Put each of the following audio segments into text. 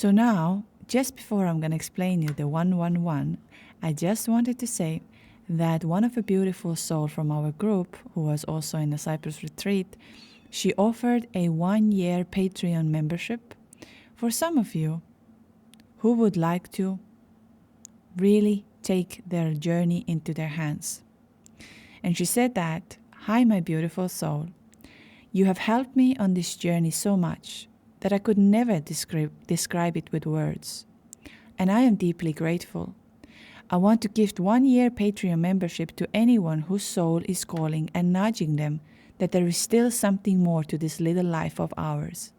So now, just before I'm going to explain you the 111, I just wanted to say that one of a beautiful soul from our group, who was also in a Cyprus retreat, she offered a 1-year Patreon membership for some of you who would like to really take their journey into their hands. And she said that, "Hi, my beautiful soul. You have helped me on this journey so much that I could never describe it with words. And I am deeply grateful. I want to gift 1-year Patreon membership to anyone whose soul is calling and nudging them that there is still something more to this little life of ours.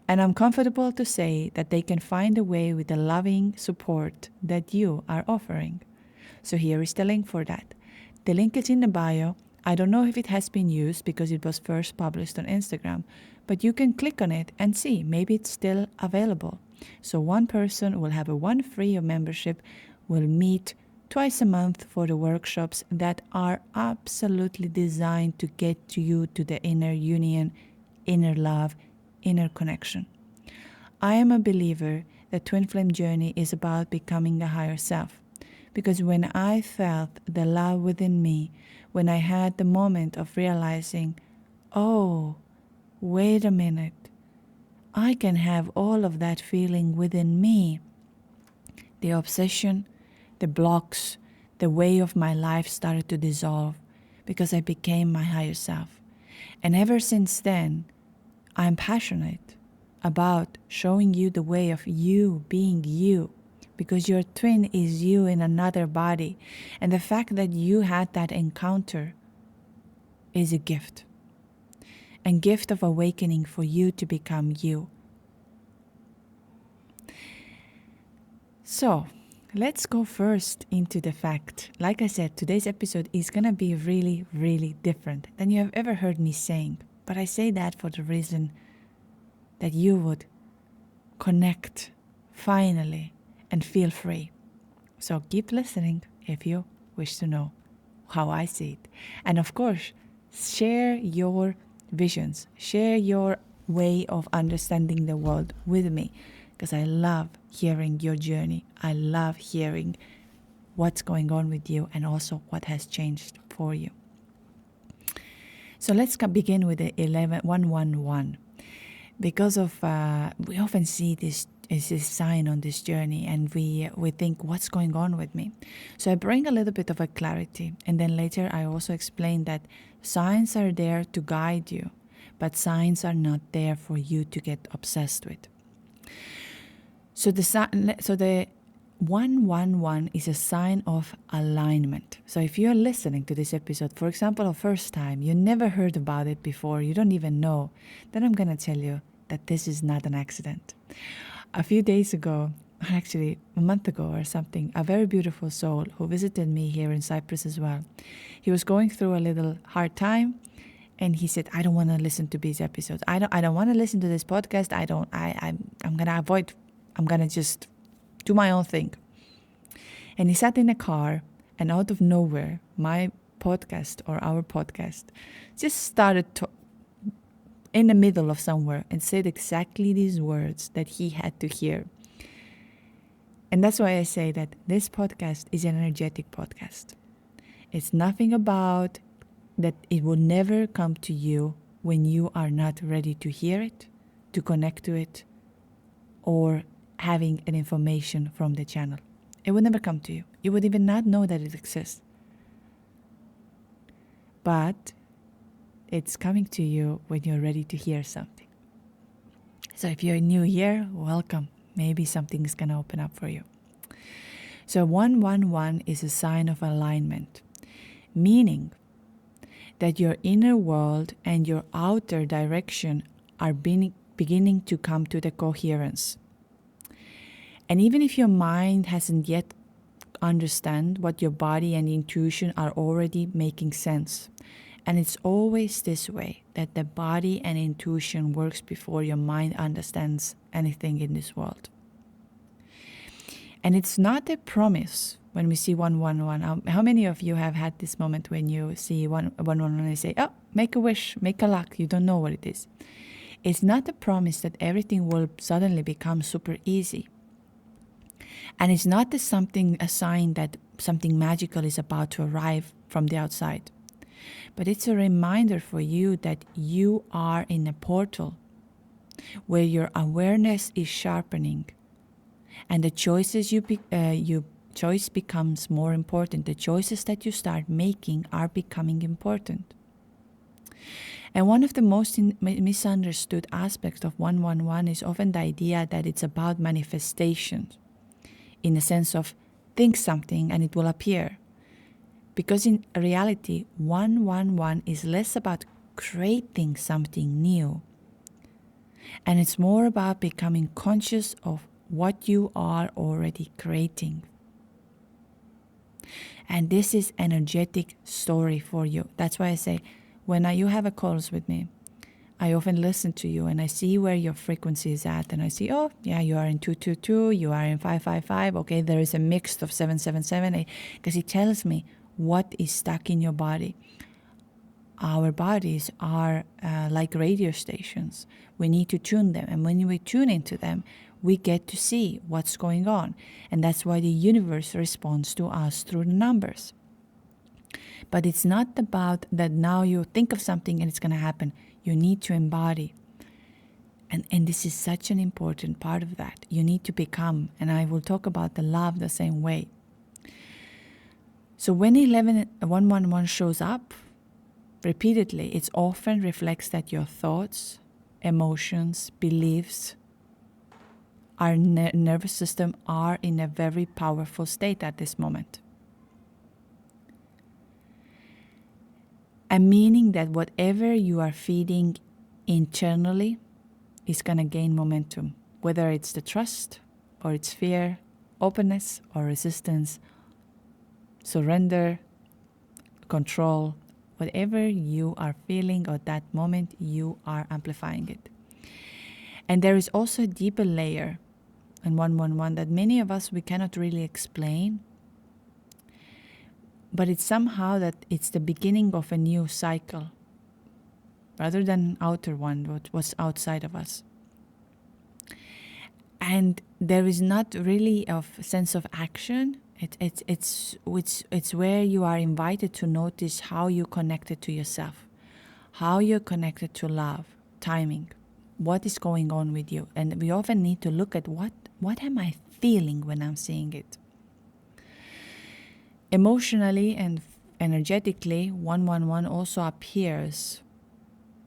And I'm comfortable to say that they can find a way with the loving support that you are offering." So here is the link for that. The link is in the bio. I don't know if it has been used because it was first published on Instagram, but you can click on it and see, maybe it's still available. So one person will have a 1 free membership, will meet twice a month for the workshops that are absolutely designed to get you to the inner union, inner love, inner connection. I am a believer that Twin Flame Journey is about becoming a higher self. Because when I felt the love within me, when I had the moment of realizing, oh, wait a minute, I can have all of that feeling within me. The obsession, the blocks, the way of my life started to dissolve because I became my higher self. And ever since then, I'm passionate about showing you the way of you being you, because your twin is you in another body. And the fact that you had that encounter is a gift. A gift of awakening for you to become you. So, let's go first into the fact. Like I said, today's episode is going to be really, really different than you have ever heard me saying. But I say that for the reason that you would connect finally and feel free. So keep listening if you wish to know how I see it. And of course, share your visions, share your way of understanding the world with me, because I love hearing your journey. I love hearing what's going on with you and also what has changed for you. So let's begin with the 111. Because of we often see this is this sign on this journey, and we think, what's going on with me? So I bring a little bit of a clarity, and then later I also explain that signs are there to guide you, but signs are not there for you to get obsessed with. So the 111 is a sign of alignment. So if you're listening to this episode, for example, the first time, you never heard about it before, you don't even know, then I'm going to tell you that this is not an accident. A few days ago, actually a month ago or something, a very beautiful soul who visited me here in Cyprus as well, he was going through a little hard time, and he said, I don't want to listen to these episodes. I don't want to listen to this podcast. I'm going to avoid, I'm going to just do my own thing. And he sat in a car, and out of nowhere, my podcast or our podcast just started in the middle of somewhere and said exactly these words that he had to hear. And that's why I say that this podcast is an energetic podcast. It's nothing about that it will never come to you when you are not ready to hear it, to connect to it, or having an information from the channel. It would never come to you. You would even not know that it exists. But it's coming to you when you're ready to hear something. So if you're new here, welcome. Maybe something's going to open up for you. So 111 is a sign of alignment, meaning that your inner world and your outer direction are beginning to come to the coherence. And even if your mind hasn't yet understand what your body and intuition are already making sense. And it's always this way, that the body and intuition works before your mind understands anything in this world. And it's not a promise when we see 111. How many of you have had this moment when you see 111 and you say, oh, make a wish, make a luck, you don't know what it is. It's not a promise that everything will suddenly become super easy. And it's not a sign that something magical is about to arrive from the outside. But it's a reminder for you that you are in a portal where your awareness is sharpening, and the choices choice becomes more important. The choices that you start making are becoming important. And one of the most misunderstood aspects of 111 is often the idea that it's about manifestation, in the sense of think something and it will appear. Because in reality, 111 is less about creating something new, and it's more about becoming conscious of what you are already creating. And this is energetic story for you. That's why I say, when you have a calls with me, I often listen to you and I see where your frequency is at, and I see, oh yeah, you are in 222, you are in 555. Okay, there is a mix of 777, because it tells me what is stuck in your body. Our bodies are like radio stations. We need to tune them, and when we tune into them, we get to see what's going on. And that's why the universe responds to us through the numbers. But it's not about that now you think of something and it's going to happen. You need to embody. And this is such an important part of that. You need to become, and I will talk about the love the same way. So when 111 shows up repeatedly, it often reflects that your thoughts, emotions, beliefs, our nervous system are in a very powerful state at this moment. And meaning that whatever you are feeding internally is going to gain momentum, whether it's the trust or it's fear, openness or resistance, surrender, control, whatever you are feeling at that moment, you are amplifying it. And there is also a deeper layer in 111 that many of us, we cannot really explain. But it's somehow that it's the beginning of a new cycle, rather than outer one, what was outside of us. And there is not really a sense of action. It's where you are invited to notice how you connected to yourself, how you're connected to love, timing, what is going on with you. And we often need to look at what am I feeling when I'm seeing it. Emotionally and energetically, 111 also appears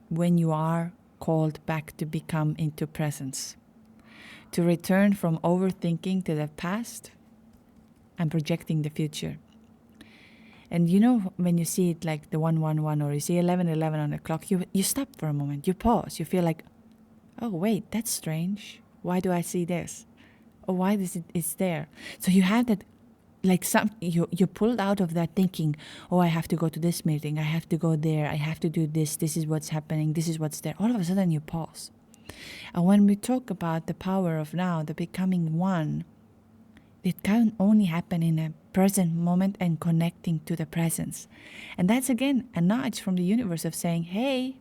when you are called back to become into presence, to return from overthinking to the past and projecting the future. And you know, when you see it like the 111 or you see 1111 on the clock, you stop for a moment, you pause, you feel like, oh wait, that's strange. Why do I see this? Or why it's there? So you have that, like you pulled out of that thinking, oh, I have to go to this meeting, I have to go there, I have to do this is what's happening, this is what's there. All of a sudden you pause. And when we talk about the power of now, the becoming one, it can only happen in a present moment and connecting to the presence. And that's again a nudge from the universe of saying, hey,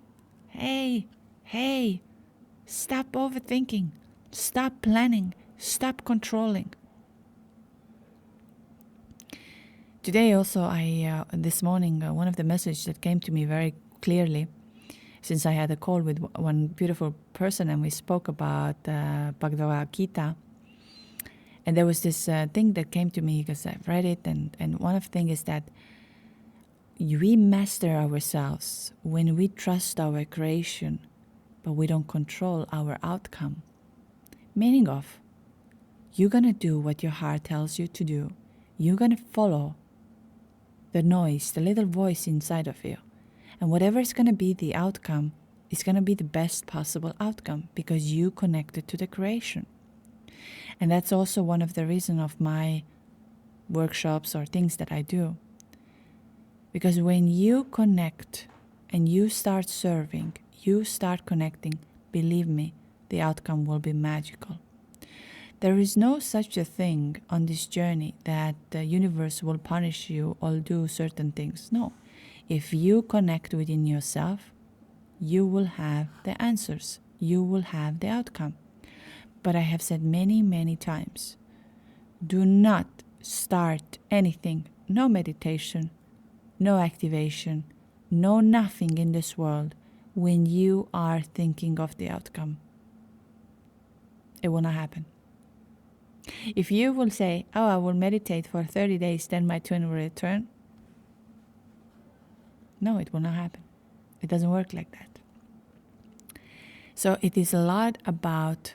stop overthinking, stop planning, stop controlling. Today also, this morning, one of the messages that came to me very clearly, since I had a call with one beautiful person and we spoke about Bhagavad Gita, and there was this thing that came to me because I've read it, and one of the things is that we master ourselves when we trust our creation, but we don't control our outcome. Meaning of, you're going to do what your heart tells you to do. You're going to follow the noise, the little voice inside of you. And whatever is going to be the outcome, is going to be the best possible outcome because you connected to the creation. And that's also one of the reasons of my workshops or things that I do. Because when you connect and you start serving, you start connecting, believe me, the outcome will be magical. There is no such a thing on this journey that the universe will punish you or do certain things. No. If you connect within yourself, you will have the answers. you will have the outcome. But I have said many, many times, do not start anything, no meditation, no activation, no nothing in this world when you are thinking of the outcome. It will not happen. If you will say, oh, I will meditate for 30 days, then my twin will return. No, it will not happen. It doesn't work like that. So it is a lot about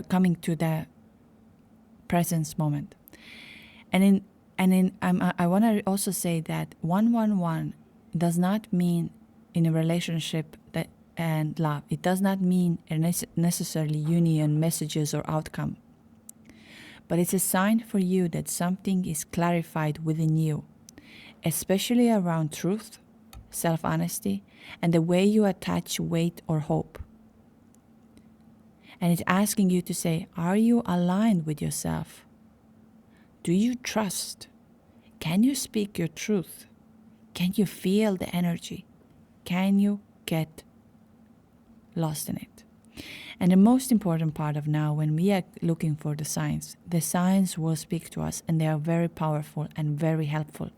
coming to the presence moment. I want to also say that 111 does not mean in a relationship and love. It does not mean necessarily union, messages, or outcome. But it's a sign for you that something is clarified within you, especially around truth, self-honesty, and the way you attach weight or hope. And it's asking you to say, are you aligned with yourself? Do you trust? Can you speak your truth? Can you feel the energy? Can you get lost in it? And the most important part of now, when we are looking for the signs will speak to us, and they are very powerful and very helpful.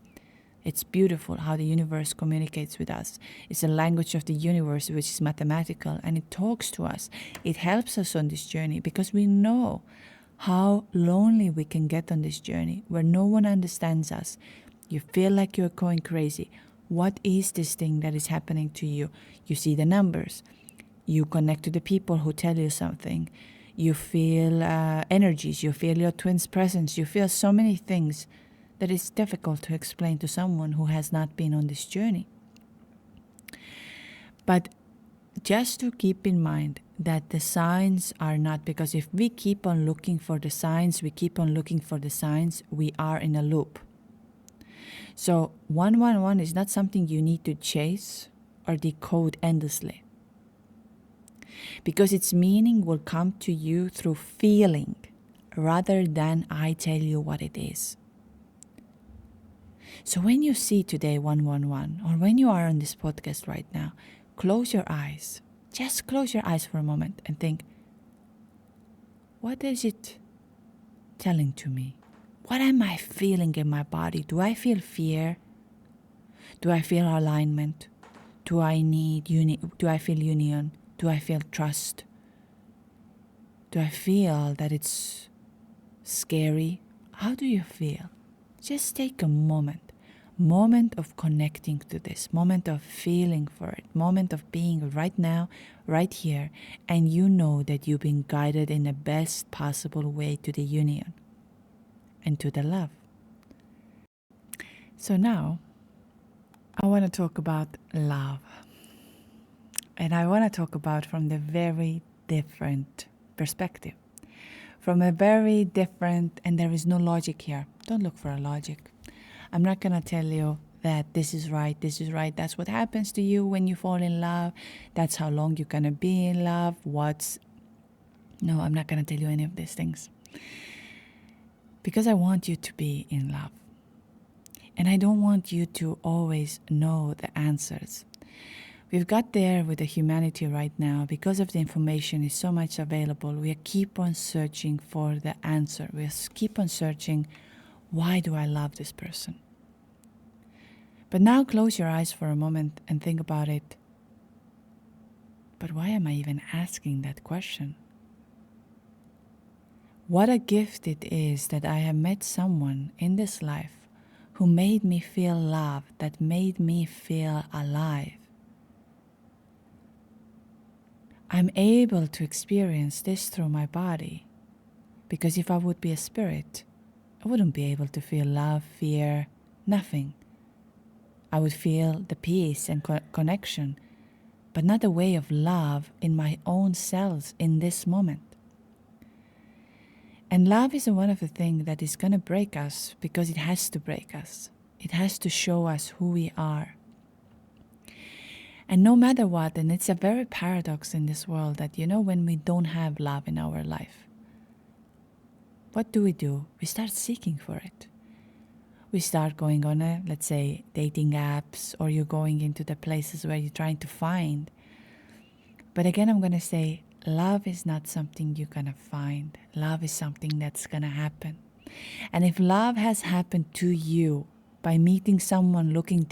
It's beautiful how the universe communicates with us. It's a language of the universe, which is mathematical, and it talks to us. It helps us on this journey because we know how lonely we can get on this journey where no one understands us. You feel like you're going crazy. What is this thing that is happening to you? You see the numbers. You connect to the people who tell you something. You feel energies. You feel your twin's presence. You feel so many things that is difficult to explain to someone who has not been on this journey. But just to keep in mind that the signs are not, because if we keep on looking for the signs, we are in a loop. So 111 is not something you need to chase or decode endlessly, because its meaning will come to you through feeling rather than I tell you what it is. So when you see today 111, or when you are on this podcast right now, close your eyes. Just close your eyes for a moment and think, what is it telling to me? What am I feeling in my body? Do I feel fear? Do I feel alignment? Do I feel union? Do I feel trust? Do I feel that it's scary? How do you feel? Just take a moment of connecting to this, moment of feeling for it, moment of being right now, right here, and you know that you've been guided in the best possible way to the union and to the love. So now, I want to talk about love. And I want to talk about from the very different perspective. From a very different, and there is no logic here. Don't look for a logic. I'm not going to tell you that this is right. That's what happens to you when you fall in love. That's how long you're going to be in love. No, I'm not going to tell you any of these things. Because I want you to be in love. And I don't want you to always know the answers. We've got there with the humanity right now because of the information is so much available. We keep on searching for the answer. We keep on searching, why do I love this person? But now close your eyes for a moment and think about it. But why am I even asking that question? What a gift it is that I have met someone in this life who made me feel love, that made me feel alive. I'm able to experience this through my body, because if I would be a spirit, I wouldn't be able to feel love, fear, nothing. I would feel the peace and connection, but not a way of love in my own cells in this moment. And love is one of the things that is going to break us, because it has to break us. It has to show us who we are. And no matter what, and it's a very paradox in this world that, when we don't have love in our life, what do? We start seeking for it. we start going on let's say, dating apps, or you're going into the places where you're trying to find. But again, I'm going to say, love is not something you're going to find. Love is something that's going to happen. And if love has happened to you by meeting someone, looking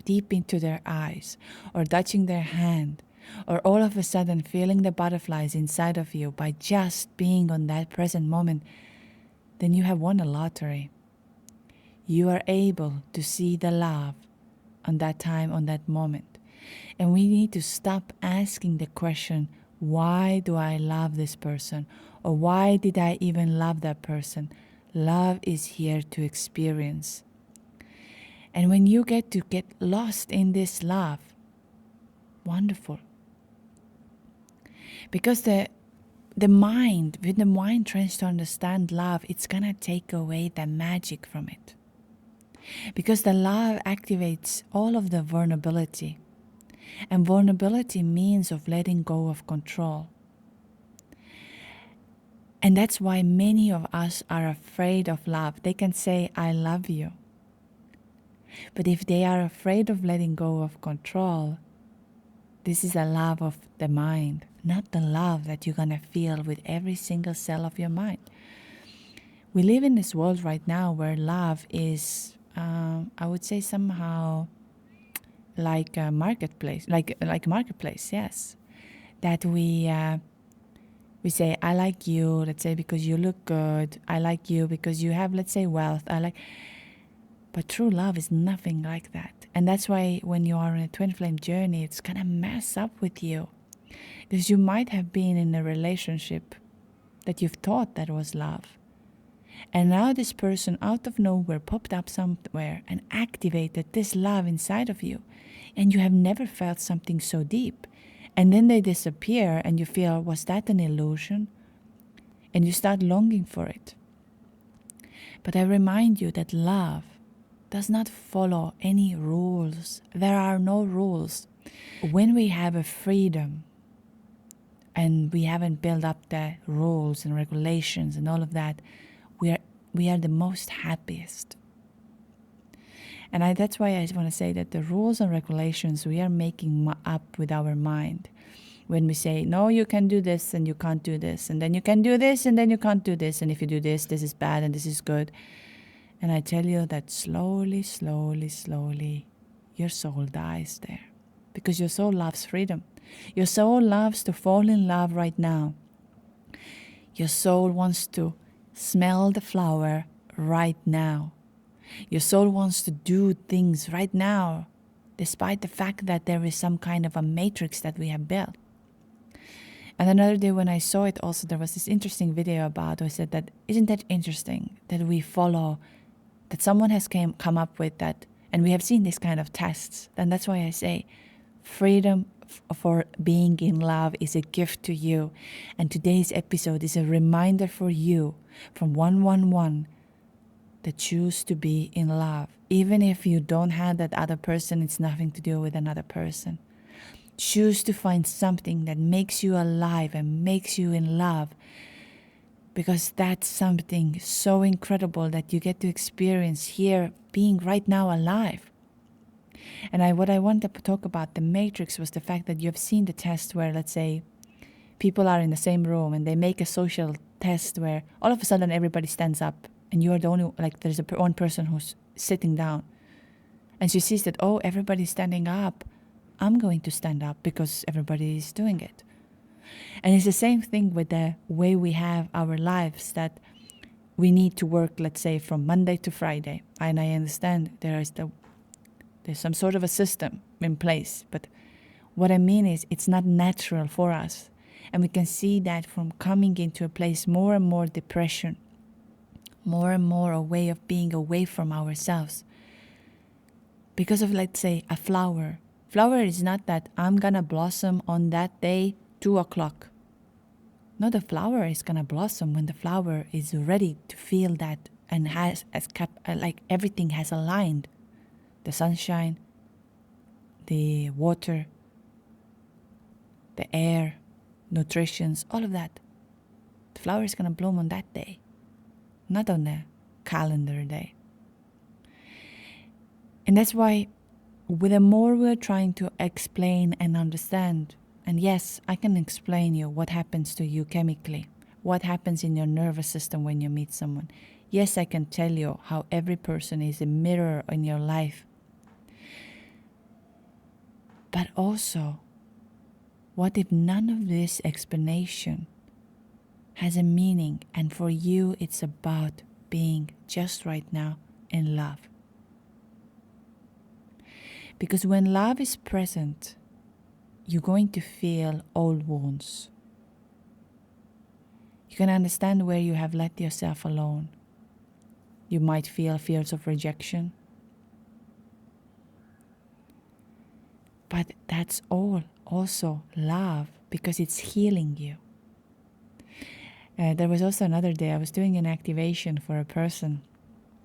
deep into their eyes, or touching their hand, or all of a sudden feeling the butterflies inside of you by just being on that present moment, then you have won a lottery. You are able to see the love on that time, on that moment. And we need to stop asking the question, why do I love this person? Or why did I even love that person? Love is here to experience. And when you get lost in this love, wonderful. Because when the mind tries to understand love, it's gonna take away the magic from it. Because the love activates all of the vulnerability. And vulnerability means of letting go of control. And that's why many of us are afraid of love. They can say, I love you. But if they are afraid of letting go of control, this is a love of the mind, not the love that you're going to feel with every single cell of your mind. We live in this world right now where love is, I would say somehow like a marketplace, like marketplace, yes. That we say, I like you, let's say, because you look good. I like you because you have, let's say, wealth. But true love is nothing like that. And that's why when you are on a twin flame journey, it's going to mess up with you. Because you might have been in a relationship that you've thought that was love. And now this person out of nowhere popped up somewhere and activated this love inside of you. And you have never felt something so deep. And then they disappear and you feel, was that an illusion? And you start longing for it. But I remind you that love does not follow any rules. There are no rules. When we have a freedom and we haven't built up the rules and regulations and all of that, we are the most happiest. And that's why I want to say that the rules and regulations we are making up with our mind. When we say, no, you can do this and you can't do this. And then you can do this and then you can't do this. And if you do this, this is bad and this is good. And I tell you that slowly, slowly, slowly, your soul dies there. Because your soul loves freedom. Your soul loves to fall in love right now. Your soul wants to smell the flower right now. Your soul wants to do things right now, despite the fact that there is some kind of a matrix that we have built. And another day when I saw it also, there was this interesting video about, I said that, isn't that interesting that we follow, that someone has come up with that, and we have seen this kind of tests. And that's why I say freedom for being in love is a gift to you. And today's episode is a reminder for you from 111 that choose to be in love. Even if you don't have that other person, it's nothing to do with another person. Choose to find something that makes you alive and makes you in love. Because that's something so incredible that you get to experience here, being right now alive. And what I wanted to talk about the matrix was the fact that you have seen the test where, let's say, people are in the same room and they make a social test where all of a sudden everybody stands up and you are the only, like there's one person who's sitting down. And she sees that, oh, everybody's standing up. I'm going to stand up because everybody is doing it. And it's the same thing with the way we have our lives, that we need to work, let's say, from Monday to Friday. And I understand there's some sort of a system in place. But what I mean is it's not natural for us. And we can see that from coming into a place more and more depression, more and more a way of being away from ourselves. Because of, let's say, a flower. Flower is not that I'm going to blossom on that day, 2:00. No, the flower is going to blossom when the flower is ready to feel that and has like everything has aligned. The sunshine, the water, the air, nutritions, all of that. The flower is going to bloom on that day, not on a calendar day. And that's why with the more we're trying to explain and understand, and yes, I can explain you what happens to you chemically, what happens in your nervous system when you meet someone. Yes, I can tell you how every person is a mirror in your life. But also, what if none of this explanation has a meaning, and for you it's about being just right now in love? Because when love is present, you're going to feel old wounds. You can understand where you have let yourself alone. You might feel fears of rejection. But that's all also love, because it's healing you. There was also another day I was doing an activation for a person,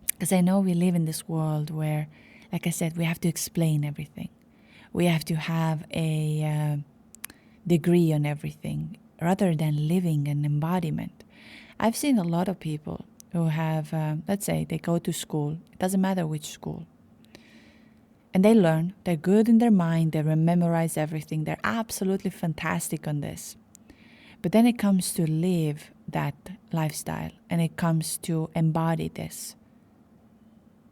because I know we live in this world where, like I said, we have to explain everything. We have to have a degree on everything rather than living an embodiment. I've seen a lot of people who have, let's say they go to school, it doesn't matter which school, and they learn, they're good in their mind, they memorize everything, they're absolutely fantastic on this. But then it comes to live that lifestyle, and it comes to embody this,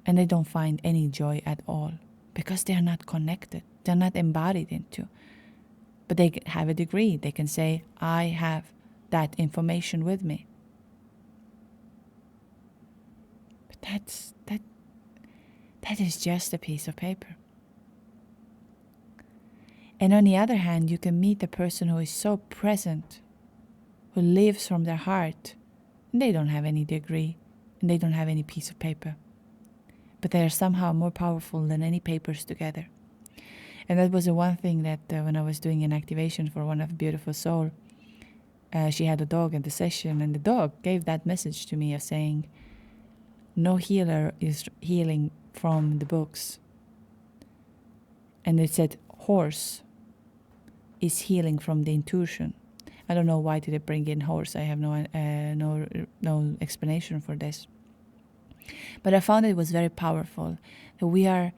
and they don't find any joy at all, because they are not connected, they're not embodied into. But they have a degree, they can say, I have that information with me. But that is just a piece of paper. And on the other hand, you can meet a person who is so present, who lives from their heart, and they don't have any degree, and they don't have any piece of paper. But they are somehow more powerful than any papers together. And that was the one thing that when I was doing an activation for one of Beautiful Soul, she had a dog at the session, and the dog gave that message to me of saying, no healer is healing from the books. And it said, horse is healing from the intuition. I don't know why did it bring in horse. I have no explanation for this. But I found it was very powerful. That we are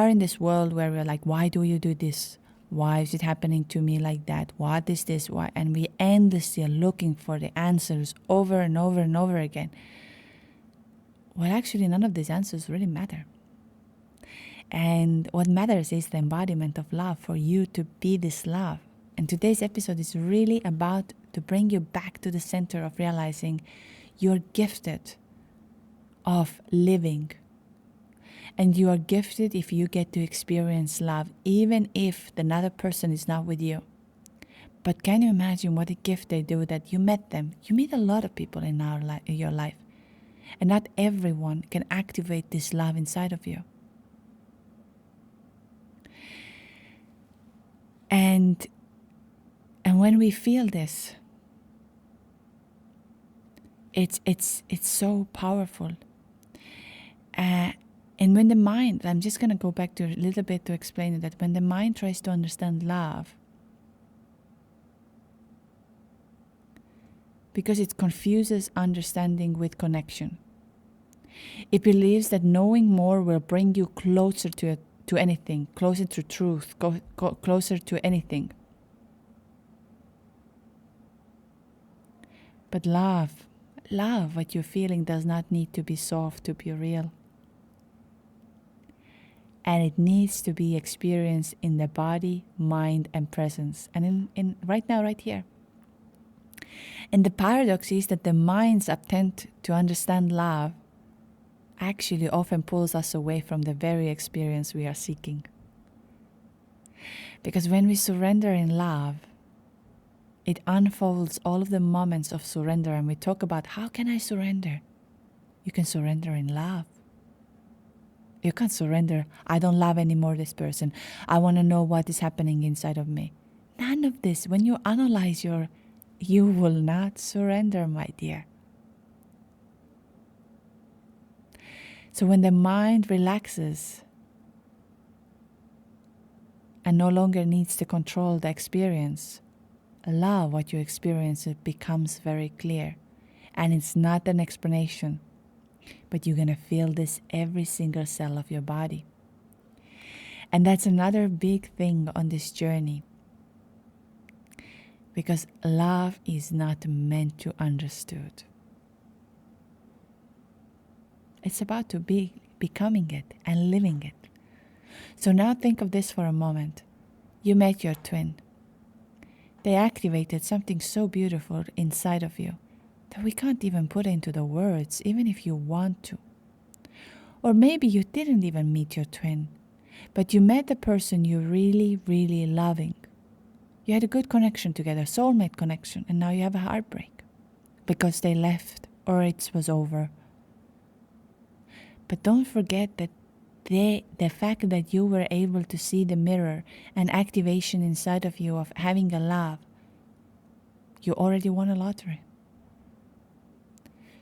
in this world where we're like, why do you do this? Why is it happening to me like that? What is this? Why? And we endlessly are looking for the answers over and over and over again. Well, actually, none of these answers really matter. And what matters is the embodiment of love, for you to be this love. And today's episode is really about to bring you back to the center of realizing you're gifted of living. And you are gifted if you get to experience love, even if another person is not with you. But can you imagine what a gift they do that you met them? You meet a lot of people in your life. And not everyone can activate this love inside of you. And when we feel this, it's so powerful. And when the mind, I'm just going to go back to a little bit to explain it, that when the mind tries to understand love, because it confuses understanding with connection. It believes that knowing more will bring you closer to anything, closer to truth, closer to anything. But love, what you're feeling does not need to be soft to be real. And it needs to be experienced in the body, mind, and presence. And in right now, right here. And the paradox is that the mind's attempt to understand love actually often pulls us away from the very experience we are seeking. Because when we surrender in love, it unfolds all of the moments of surrender. And we talk about, how can I surrender? You can surrender in love. You can't surrender, I don't love anymore this person. I want to know what is happening inside of me. None of this. When you analyze you will not surrender, my dear. So when the mind relaxes and no longer needs to control the experience, allow what you experience, it becomes very clear. And it's not an explanation. But you're going to feel this every single cell of your body. And that's another big thing on this journey. Because love is not meant to be understood. It's about to be becoming it and living it. So now think of this for a moment. You met your twin. They activated something so beautiful inside of you that we can't even put into the words, even if you want to. Or maybe you didn't even meet your twin, but you met the person you're really, really loving. You had a good connection together, soulmate connection, and now you have a heartbreak because they left or it was over. But don't forget that the fact that you were able to see the mirror and activation inside of you of having a love, you already won a lottery.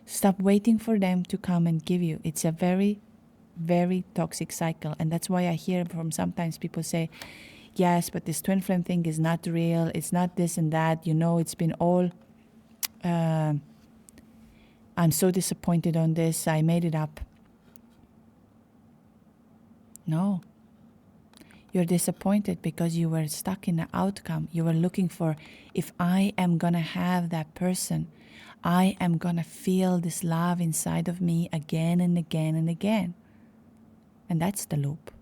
Stop waiting for them to come and give you. It's a very, very toxic cycle. And that's why I hear from sometimes people say, yes, but this twin flame thing is not real. It's not this and that. You know, it's been all, I'm so disappointed on this. I made it up. No. You're disappointed because you were stuck in the outcome. You were looking for, if I am going to have that person, I am going to feel this love inside of me again and again and again. And that's the loop.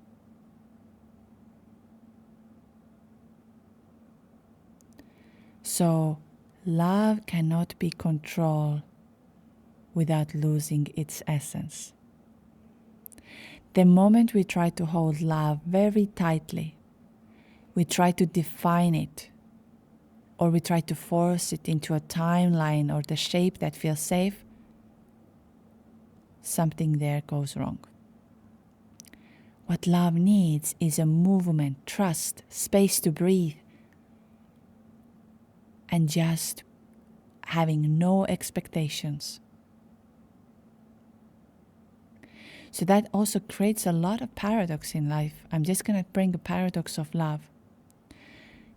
So, love cannot be controlled without losing its essence. The moment we try to hold love very tightly, we try to define it, or we try to force it into a timeline or the shape that feels safe, something there goes wrong. What love needs is a movement, trust, space to breathe, and just having no expectations. So that also creates a lot of paradox in life. I'm just going to bring a paradox of love.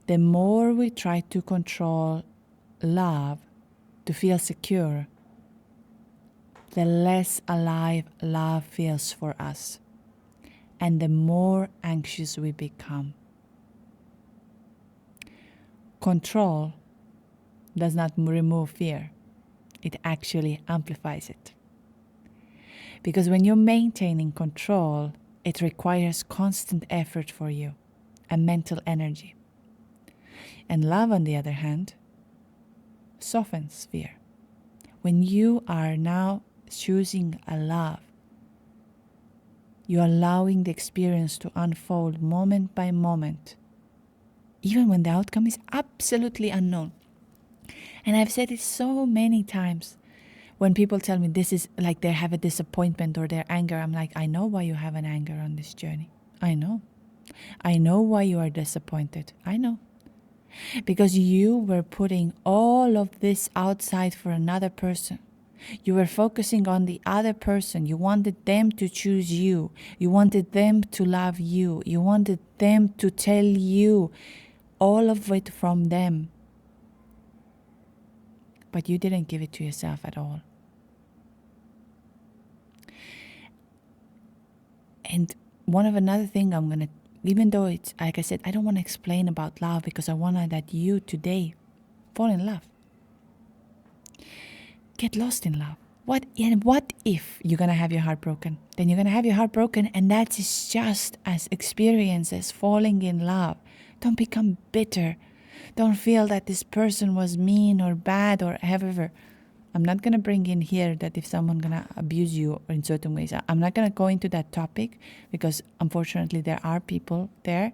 The more we try to control love to feel secure, the less alive love feels for us, and the more anxious we become. Control does not remove fear. It actually amplifies it. Because when you're maintaining control, it requires constant effort for you and mental energy. And love, on the other hand, softens fear. When you are now choosing a love, you're allowing the experience to unfold moment by moment, even when the outcome is absolutely unknown. And I've said it so many times. When people tell me this is like they have a disappointment or their anger, I'm like, I know why you have an anger on this journey. I know. I know why you are disappointed. I know. Because you were putting all of this outside for another person. You were focusing on the other person. You wanted them to choose you. You wanted them to love you. You wanted them to tell you all of it from them. But you didn't give it to yourself at all. And another thing I'm going to, even though it's, like I said, I don't want to explain about love because I want that you today fall in love. Get lost in love. What if you're going to have your heart broken? Then you're going to have your heart broken, and that is just as experience as falling in love. Don't become bitter. Don't feel that this person was mean or bad or however. I'm not going to bring in here that if someone going to abuse you in certain ways. I'm not going to go into that topic because unfortunately there are people there.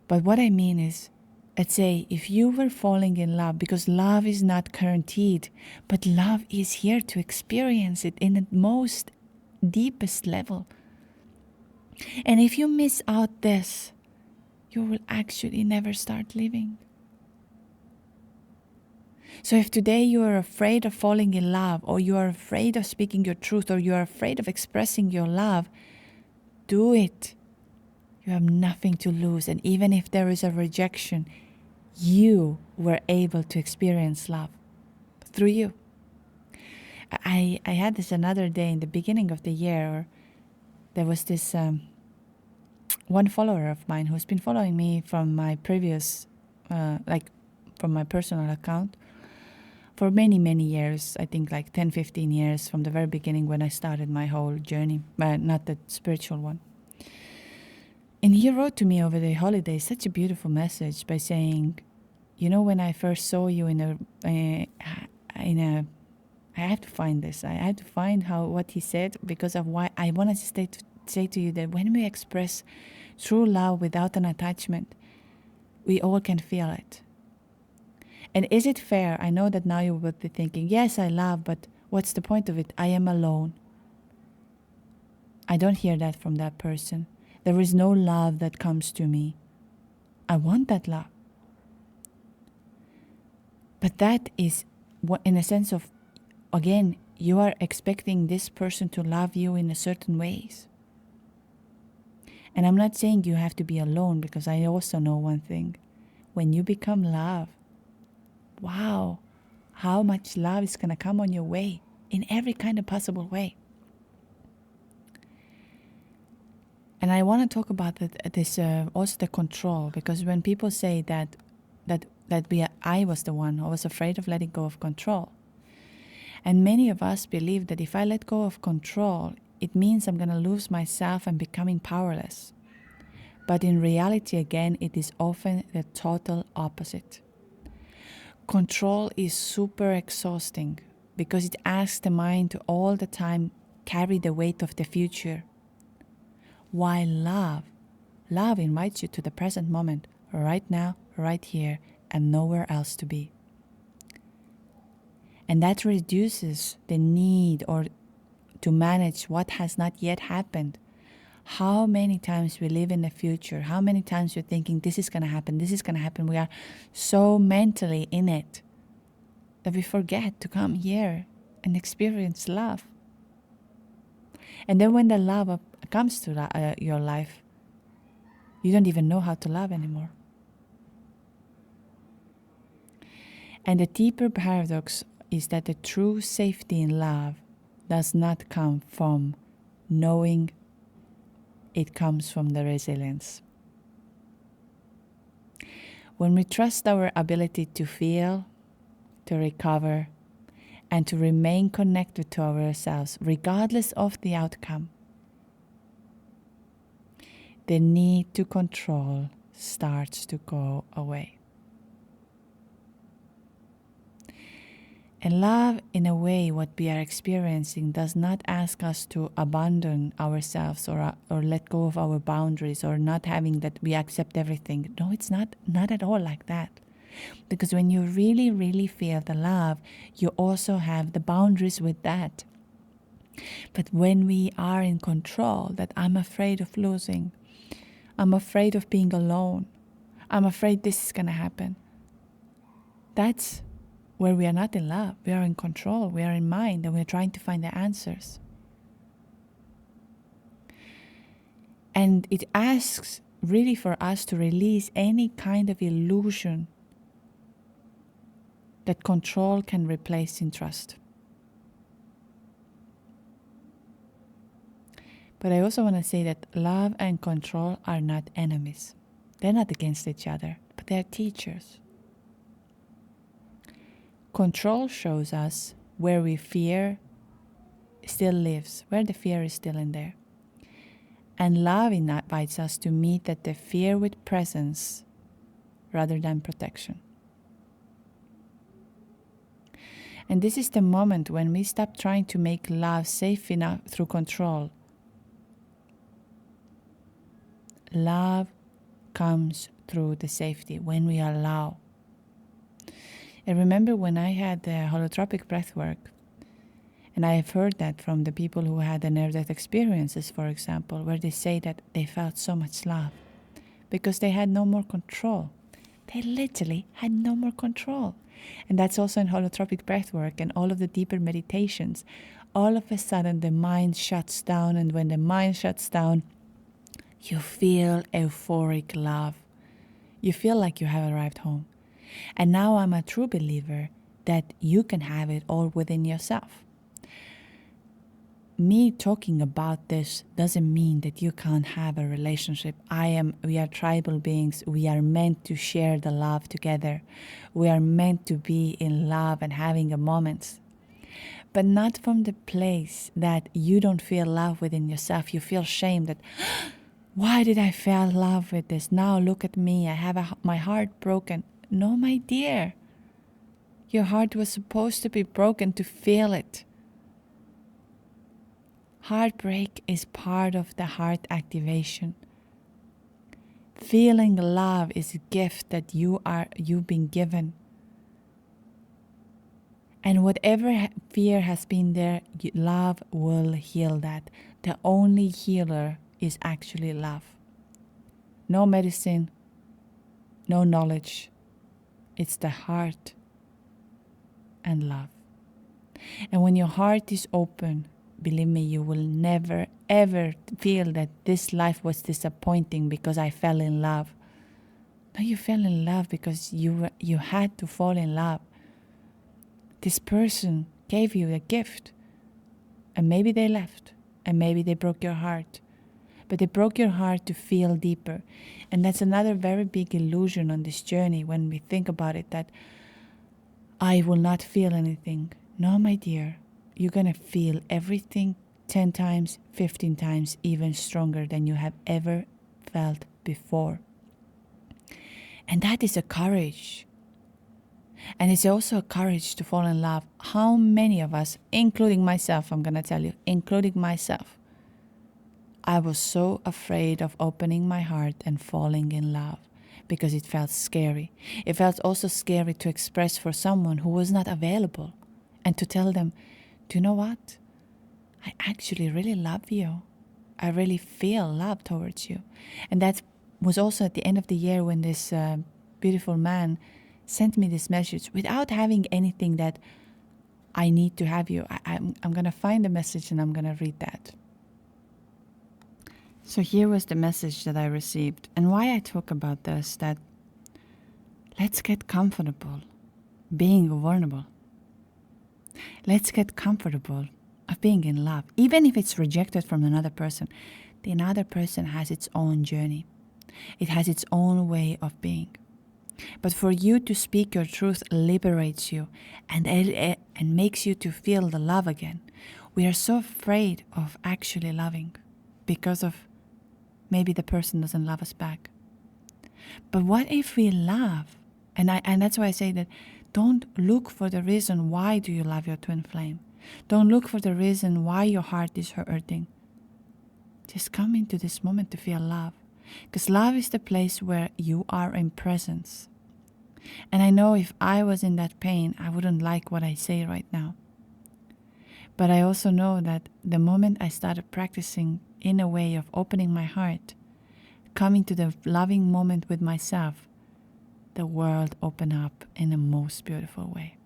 But what I mean is, let's say if you were falling in love, because love is not guaranteed, but love is here to experience it in the most deepest level. And if you miss out this, you will actually never start living. So if today you are afraid of falling in love, or you are afraid of speaking your truth, or you are afraid of expressing your love, do it. You have nothing to lose. And even if there is a rejection, you were able to experience love through you. I had this another day in the beginning of the year. There was this one follower of mine who's been following me from my previous, from my personal account for many, many years. I think like 10, 15 years from the very beginning when I started my whole journey, but not the spiritual one. And he wrote to me over the holidays such a beautiful message by saying, you know, when I first saw you I have to find this. I have to find what he said, because of why I wanted to say to you that when we express true love without an attachment, we all can feel it. And is it fair? I know that now you would be thinking, yes, I love, but what's the point of it? I am alone. I don't hear that from that person. There is no love that comes to me. I want that love. But that is, in a sense of, again, you are expecting this person to love you in a certain ways. And I'm not saying you have to be alone, because I also know one thing. When you become love, wow, how much love is going to come on your way in every kind of possible way. And I want to talk about this also the control, because when people say I was the one who was afraid of letting go of control. And many of us believe that if I let go of control, it means I'm going to lose myself and becoming powerless. But in reality, again, it is often the total opposite. Control is super exhausting because it asks the mind to all the time carry the weight of the future. While love invites you to the present moment, right now, right here, and nowhere else to be. And that reduces the need to manage what has not yet happened. How many times we live in the future, how many times we're thinking this is going to happen, this is going to happen. We are so mentally in it that we forget to come here and experience love. And then when the love comes to your life, you don't even know how to love anymore. And the deeper paradox is that the true safety in love does not come from knowing, it comes from the resilience. When we trust our ability to feel, to recover, and to remain connected to ourselves, regardless of the outcome, the need to control starts to go away. And love, in a way, what we are experiencing does not ask us to abandon ourselves or let go of our boundaries, or not having that we accept everything. No, it's not at all like that. Because when you really, really feel the love, you also have the boundaries with that. But when we are in control, that I'm afraid of losing, I'm afraid of being alone, I'm afraid this is going to happen, that's where we are not in love. We are in control, we are in mind, and we're trying to find the answers. And it asks really for us to release any kind of illusion that control can replace in trust. But I also want to say that love and control are not enemies. They're not against each other, but they're teachers. Control shows us where we fear still lives, where the fear is still in there. And love invites us to meet the fear with presence rather than protection. And this is the moment when we stop trying to make love safe enough through control. Love comes through the safety when we allow. I remember when I had the holotropic breath work, and I have heard that from the people who had the near-death experiences, for example, where they say that they felt so much love because they had no more control. They literally had no more control. And that's also in holotropic breath work and all of the deeper meditations. All of a sudden the mind shuts down, and when the mind shuts down, you feel euphoric love. You feel like you have arrived home. And now I'm a true believer that you can have it all within yourself. me talking about this doesn't mean that you can't have a relationship. We are tribal beings. We are meant to share the love together. We are meant to be in love and having a moment. But not from the place that you don't feel love within yourself. You feel shame that, why did I feel love with this? Now look at me. I have my heart broken. No, my dear. Your heart was supposed to be broken to feel it. Heartbreak is part of the heart activation. Feeling love is a gift that you've been given. And whatever fear has been there, love will heal that. The only healer is actually love. No medicine, no knowledge. It's the heart and love. And when your heart is open, believe me, you will never ever feel that this life was disappointing because I fell in love. No, you fell in love because you had to fall in love. This person gave you a gift, and maybe they left, and maybe they broke your heart. But they broke your heart to feel deeper. And that's another very big illusion on this journey when we think about it, that I will not feel anything. No, my dear, you're going to feel everything 10 times, 15 times, even stronger than you have ever felt before. And that is a courage. And it's also a courage to fall in love. How many of us, including myself, I'm going to tell you, including myself, I was so afraid of opening my heart and falling in love because it felt scary. It felt also scary to express for someone who was not available and to tell them, do you know what? I actually really love you. I really feel love towards you. And that was also at the end of the year when this beautiful man sent me this message without having anything that I need to have you. I'm going to find the message and I'm going to read that. So here was the message that I received. And why I talk about this, that let's get comfortable being vulnerable. Let's get comfortable of being in love. Even if it's rejected from another person, the another person has its own journey. It has its own way of being. But for you to speak your truth liberates you and makes you to feel the love again. We are so afraid of actually loving because of maybe the person doesn't love us back. But what if we love? And that's why I say that don't look for the reason why do you love your twin flame. Don't look for the reason why your heart is hurting. Just come into this moment to feel love. Because love is the place where you are in presence. And I know if I was in that pain, I wouldn't like what I say right now. But I also know that the moment I started practicing in a way of opening my heart, coming to the loving moment with myself, the world opened up in the most beautiful way.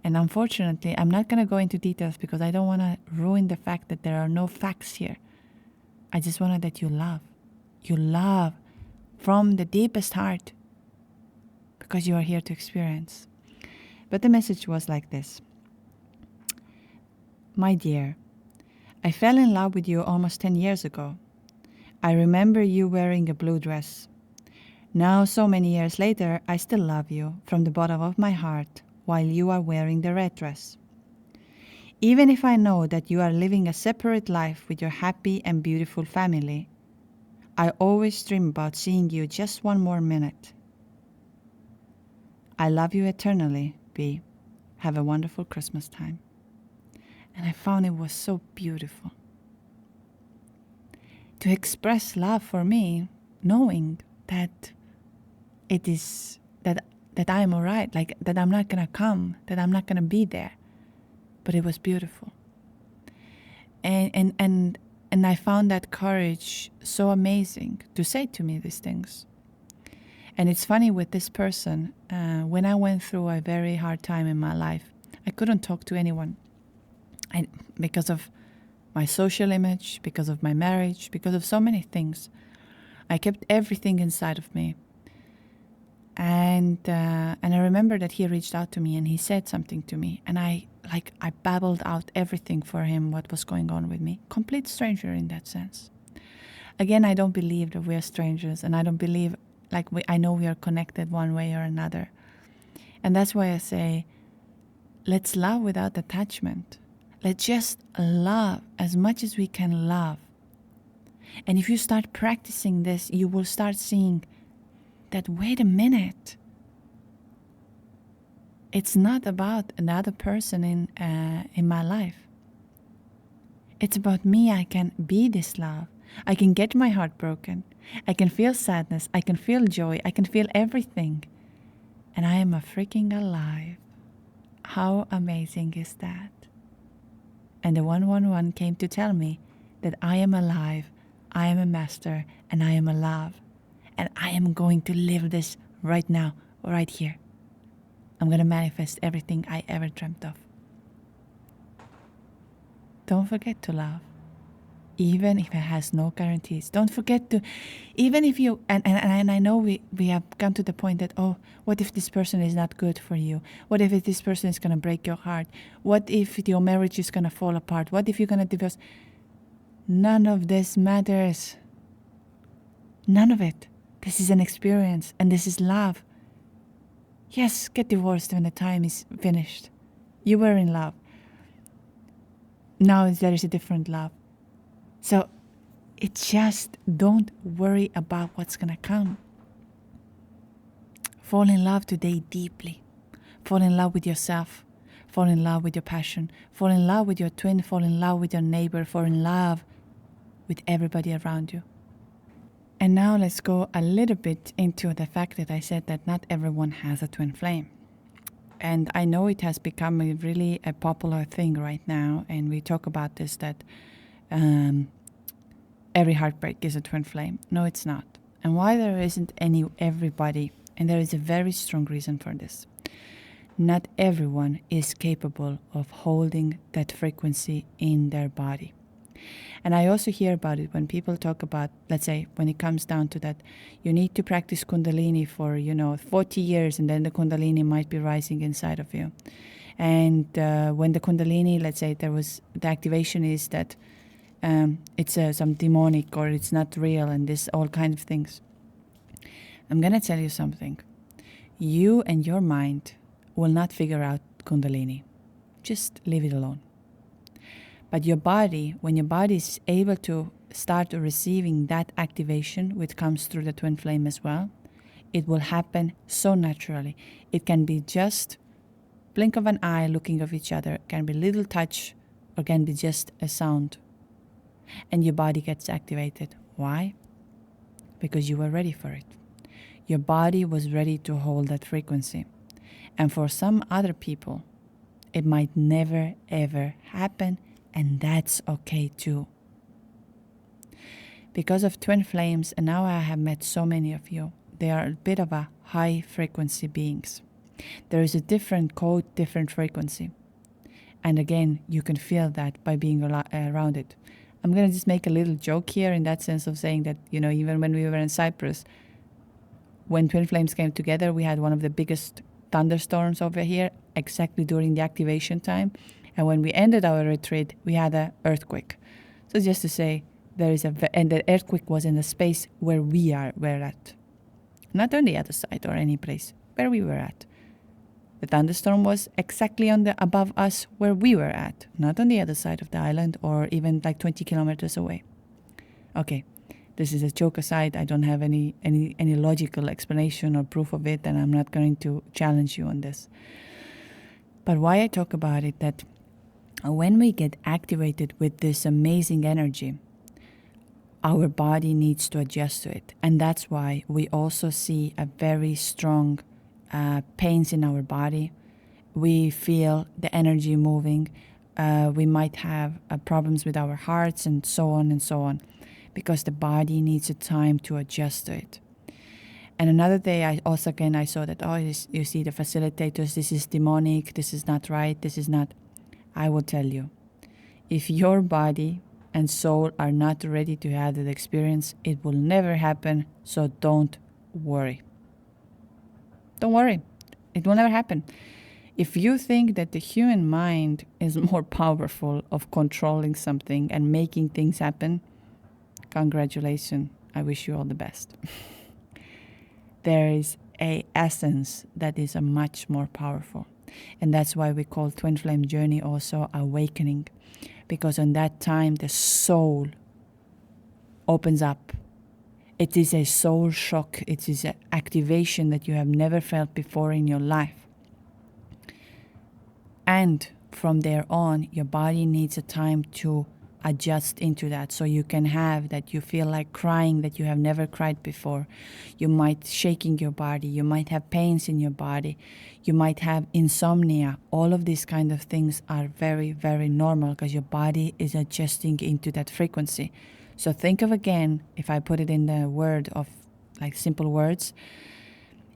And unfortunately, I'm not going to go into details because I don't want to ruin the fact that there are no facts here. I just wanted that you love. You love from the deepest heart because you are here to experience. But the message was like this. My dear, I fell in love with you almost 10 years ago. I remember you wearing a blue dress. Now, so many years later, I still love you from the bottom of my heart while you are wearing the red dress. Even if I know that you are living a separate life with your happy and beautiful family, I always dream about seeing you just one more minute. I love you eternally, B. Have a wonderful Christmas time. And I found it was so beautiful. To express love for me, knowing that it is, that I'm all right, like that I'm not going to come, that I'm not going to be there. But it was beautiful. And I found that courage so amazing to say to me these things. And it's funny with this person, when I went through a very hard time in my life, I couldn't talk to anyone. Because of my social image, because of my marriage, because of so many things. I kept everything inside of me. And I remember that he reached out to me and he said something to me. And I like I babbled out everything for him, what was going on with me. Complete stranger in that sense. Again, I don't believe that we are strangers, and I don't believe, like I know we are connected one way or another. And that's why I say, let's love without attachment. Let's just love as much as we can love. And if you start practicing this, you will start seeing that, wait a minute, it's not about another person in my life. It's about me. I can be this love. I can get my heart broken. I can feel sadness. I can feel joy. I can feel everything. And I am a freaking alive. How amazing is that? And the 111 came to tell me that I am alive, I am a master, and I am alive. And I am going to live this right now, right here. I'm going to manifest everything I ever dreamt of. Don't forget to love. Even if it has no guarantees. Don't forget to, even if you, and I know we have come to the point that, oh, what if this person is not good for you? What if this person is going to break your heart? What if your marriage is going to fall apart? What if you're going to divorce? None of this matters. None of it. This is an experience, and this is love. Yes, get divorced when the time is finished. You were in love. Now there is a different love. So it's just, don't worry about what's going to come. Fall in love today deeply. Fall in love with yourself. Fall in love with your passion. Fall in love with your twin. Fall in love with your neighbor. Fall in love with everybody around you. And now let's go a little bit into the fact that I said that not everyone has a twin flame. And I know it has become a popular thing right now. And we talk about this, that every heartbreak is a twin flame. No, it's not. And why there isn't everybody, and there is a very strong reason for this. Not everyone is capable of holding that frequency in their body. And I also hear about it when people talk about, let's say, when it comes down to that, you need to practice Kundalini for, 40 years, and then the Kundalini might be rising inside of you. And when the Kundalini, let's say the activation is that it's some demonic or it's not real and this all kind of things. I'm going to tell you something. You and your mind will not figure out Kundalini. Just leave it alone. But your body, when your body is able to start receiving that activation, which comes through the twin flame as well, it will happen so naturally. It can be just blink of an eye looking of each other, can be little touch, or can be just a sound. And your body gets activated. Why? Because you were ready for it. Your body was ready to hold that frequency. And for some other people, it might never ever happen, and that's okay too. Because of twin flames, and now I have met so many of you, they are a bit of a high frequency beings. There is a different code, different frequency. And again, you can feel that by being around it. I'm going to just make a little joke here in that sense of saying that, even when we were in Cyprus, when twin flames came together, we had one of the biggest thunderstorms over here, exactly during the activation time. And when we ended our retreat, we had an earthquake. So just to say, and the earthquake was in the space where we're at. Not on the other side or any place, where we were at. The thunderstorm was exactly above us where we were at, not on the other side of the island or even like 20 kilometers away. Okay, this is a joke aside. I don't have any logical explanation or proof of it, and I'm not going to challenge you on this. But why I talk about it, that when we get activated with this amazing energy, our body needs to adjust to it. And that's why we also see a very strong pains in our body. We feel the energy moving. We might have problems with our hearts and so on, because the body needs a time to adjust to it. And another day I saw that, you see the facilitators, this is demonic, this is not right, this is not. I will tell you, if your body and soul are not ready to have that experience, it will never happen. So don't worry. Don't worry. It will never happen. If you think that the human mind is more powerful of controlling something and making things happen, congratulations. I wish you all the best. There is a essence that is a much more powerful. And that's why we call Twin Flame Journey also awakening. Because on that time, the soul opens up. It is a soul shock. It is an activation that you have never felt before in your life. And from there on, your body needs a time to adjust into that. So you can have that you feel like crying that you have never cried before. You might shaking your body. You might have pains in your body. You might have insomnia. All of these kind of things are very, very normal because your body is adjusting into that frequency. So think of again, if I put it in the word of like simple words,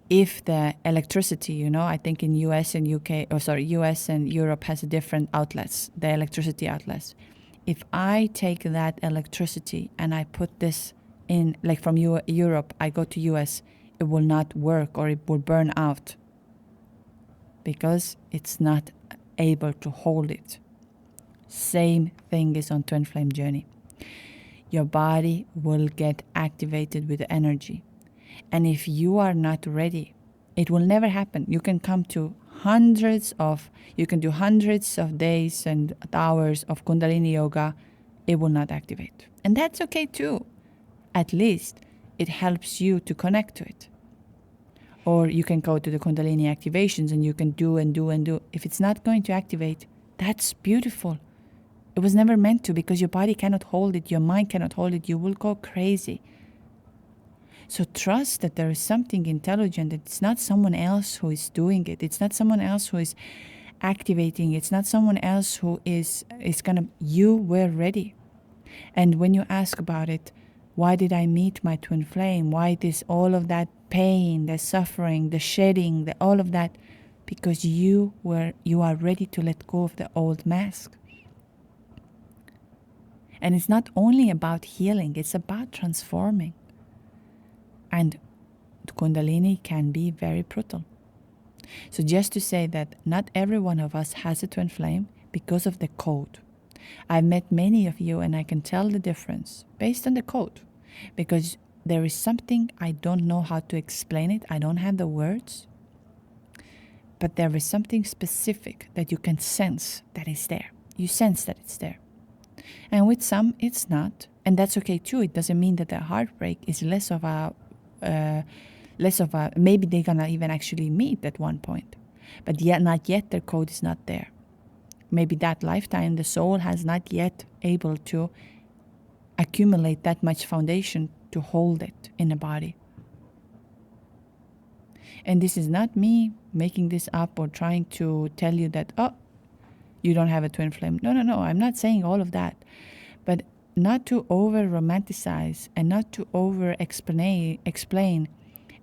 if the electricity, I think in US and US and Europe has different outlets, the electricity outlets. If I take that electricity and I put this in, like from Europe, I go to US, it will not work or it will burn out because it's not able to hold it. Same thing is on Twin Flame Journey. Your body will get activated with energy. And if you are not ready, it will never happen. You can come to you can do hundreds of days and hours of Kundalini yoga. It will not activate. And that's okay too. At least it helps you to connect to it. Or you can go to the Kundalini activations and you can do and do and do. If it's not going to activate, that's beautiful. It was never meant to because your body cannot hold it. Your mind cannot hold it. You will go crazy. So trust that there is something intelligent. It's not someone else who is doing it. It's not someone else who is activating. It's not someone else who is you were ready. And when you ask about it, why did I meet my twin flame? Why this all of that pain, the suffering, the shedding, all of that? Because you are ready to let go of the old mask. And it's not only about healing, it's about transforming. And Kundalini can be very brutal. So just to say that not every one of us has a twin flame because of the code. I've met many of you and I can tell the difference based on the code. Because there is something, I don't know how to explain it. I don't have the words. But there is something specific that you can sense that is there. You sense that it's there. And with some, it's not. And that's okay too. It doesn't mean that the heartbreak is less of a, maybe they're gonna even actually meet at one point. But yet, not yet, their code is not there. Maybe that lifetime, the soul has not yet able to accumulate that much foundation to hold it in the body. And this is not me making this up or trying to tell you that, you don't have a twin flame. No, I'm not saying all of that. But not to over-romanticize and not to over-explain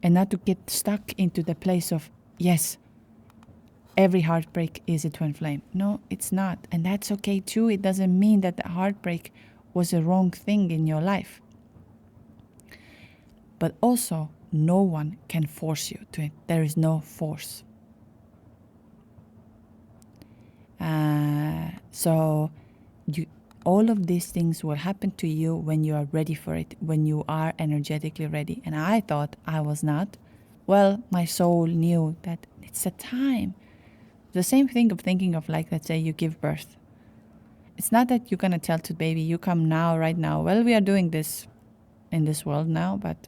and not to get stuck into the place of, yes, every heartbreak is a twin flame. No, it's not. And that's okay too. It doesn't mean that the heartbreak was a wrong thing in your life. But also, no one can force you to it. There is no force. All of these things will happen to you when you are ready for it, when you are energetically ready. And I thought I was not. Well, my soul knew that it's a time. The same thing of thinking of, like, let's say you give birth. It's not that you're going to tell to the baby, you come now, right now. Well, we are doing this in this world now, but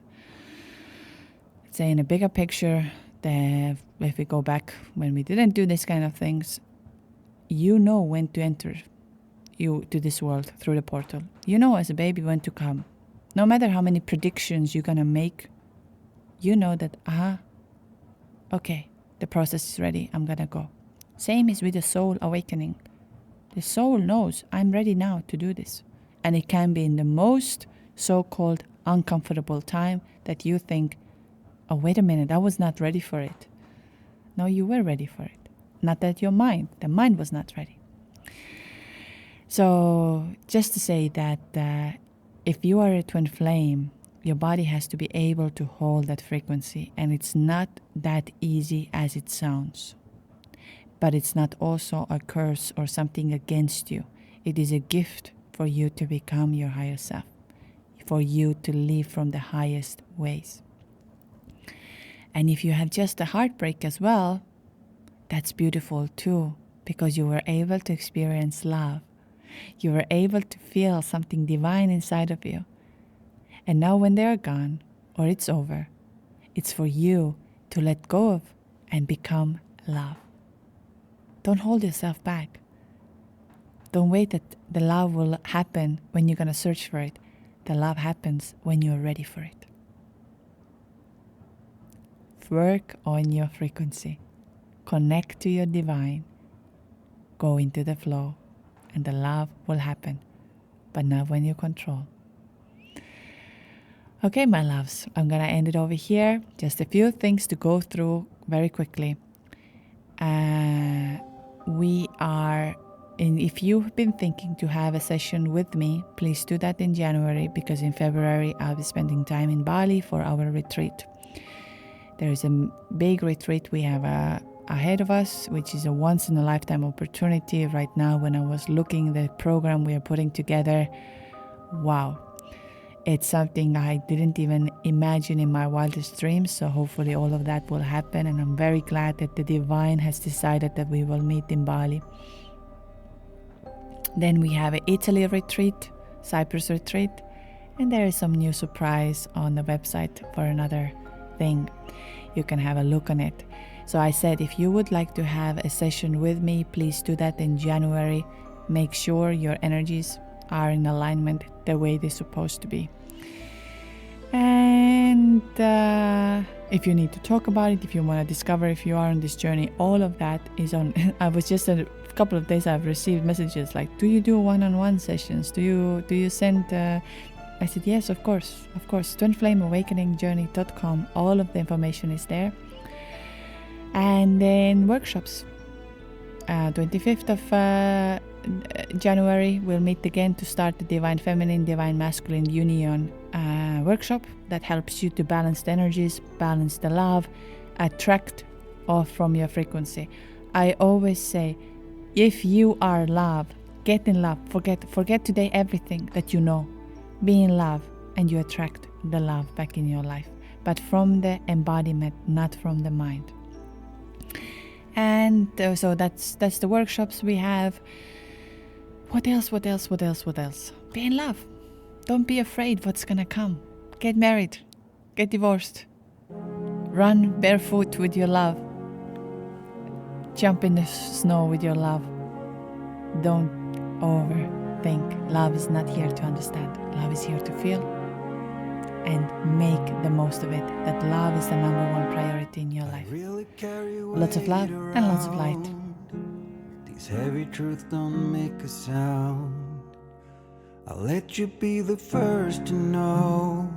let's say in a bigger picture, if we go back when we didn't do this kind of things, you know when to enter to this world through the portal. You know as a baby when to come. No matter how many predictions you're going to make, you know that, okay, the process is ready, I'm going to go. Same is with the soul awakening. The soul knows, I'm ready now to do this. And it can be in the most so-called uncomfortable time that you think, oh, wait a minute, I was not ready for it. No, you were ready for it. Not that the mind was not ready. So just to say that if you are a twin flame, your body has to be able to hold that frequency. And it's not that easy as it sounds. but it's not also a curse or something against you. It is a gift for you to become your higher self, for you to live from the highest ways. And if you have just a heartbreak as well, that's beautiful too, because you were able to experience love. You were able to feel something divine inside of you. And now when they're gone, or it's over, it's for you to let go of and become love. Don't hold yourself back. Don't wait that the love will happen when you're going to search for it. The love happens when you're ready for it. Work on your frequency. Connect to your divine. Go into the flow, and the love will happen, but not when you control. Okay, my loves, I'm going to end it over here. Just a few things to go through very quickly. If you've been thinking to have a session with me, please do that in January, because in February I'll be spending time in Bali for our retreat. There is a big retreat we have ahead of us, which is a once-in-a-lifetime opportunity. Right now, when I was looking at the program we are putting together, wow. It's something I didn't even imagine in my wildest dreams, so hopefully all of that will happen, and I'm very glad that the divine has decided that we will meet in Bali. Then we have an Italy retreat, Cyprus retreat, and there is some new surprise on the website for another thing. You can have a look on it. So I said, if you would like to have a session with me, please do that in January. Make sure your energies are in alignment the way they're supposed to be. And if you need to talk about it, if you want to discover if you are on this journey, all of that is on. I was just a couple of days I've received messages like, do you do one-on-one sessions? Do you send I said, yes, of course, twinflameawakeningjourney.com. All of the information is there. And then workshops. 25th of January, we'll meet again to start the Divine Feminine, Divine Masculine Union workshop that helps you to balance the energies, balance the love, attract off from your frequency. I always say, if you are love, get in love. Forget today everything that you know. Be in love, and you attract the love back in your life. But from the embodiment, not from the mind. And so that's the workshops we have. What else? Be in love. Don't be afraid what's gonna come. Get married. Get divorced. Run barefoot with your love. Jump in the snow with your love. Don't overthink. Love is not here to understand. Love is here to feel and make the most of it. That love is the number one priority in your life. Lots of love and lots of light. These heavy truths don't make a sound. I'll let you be the first to know.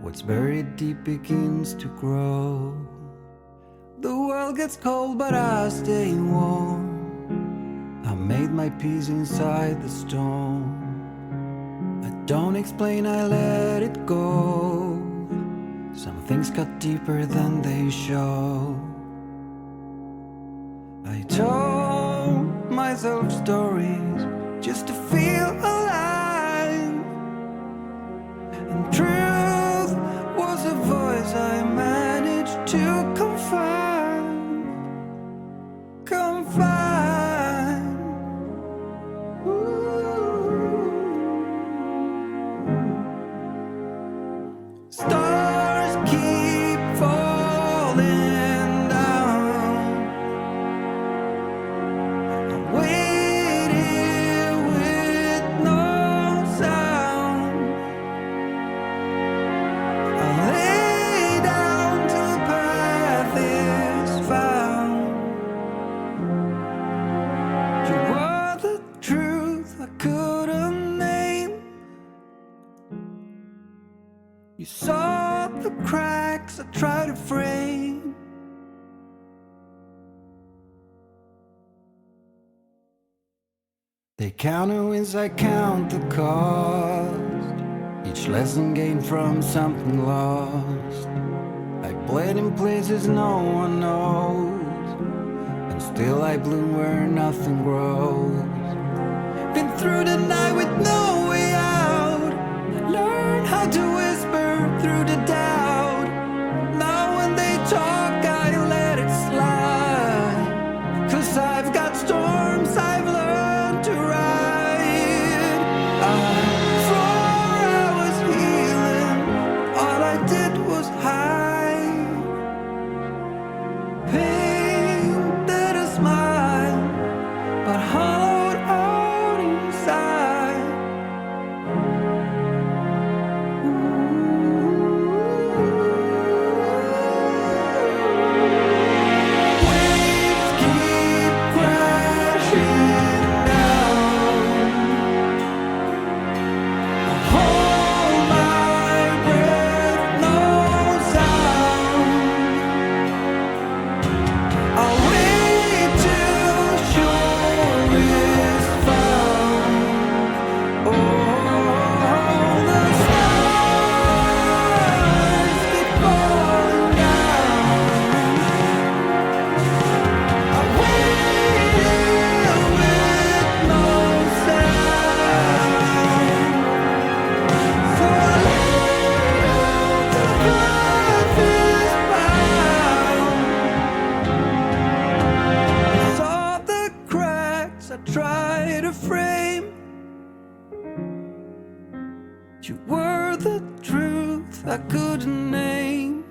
What's buried deep begins to grow. The world gets cold but I stay warm. I made my peace inside the storm. I don't explain, I let it go. Some things cut deeper than they show. I told myself stories just to feel alive. And truth was a voice I managed to confine. Stars keep falling down. I'm waiting with no sound. I lay down till the path is found. You are the truth I couldn't name. You saw the cracks I tried to frame. They counter wins, I count the cost. Each lesson gained from something lost. I bled in places no one knows, and Still I bloom where nothing grows. Been through the night with no way out. Learn how to whisper through the doubt. Now when they talk I let it slide. 'Cause I've got storms I've learned to ride. I swore I was healing. All I did was hide. Painted a smile, but hollowed out inside. Waves keep crashing down. I hold my breath, no sound. I'll wait till shore is found. Oh, the stars keep falling down. I wait with no sound. So I let the path is bound. Saw the cracks I tried to frame. You were the truth I couldn't name.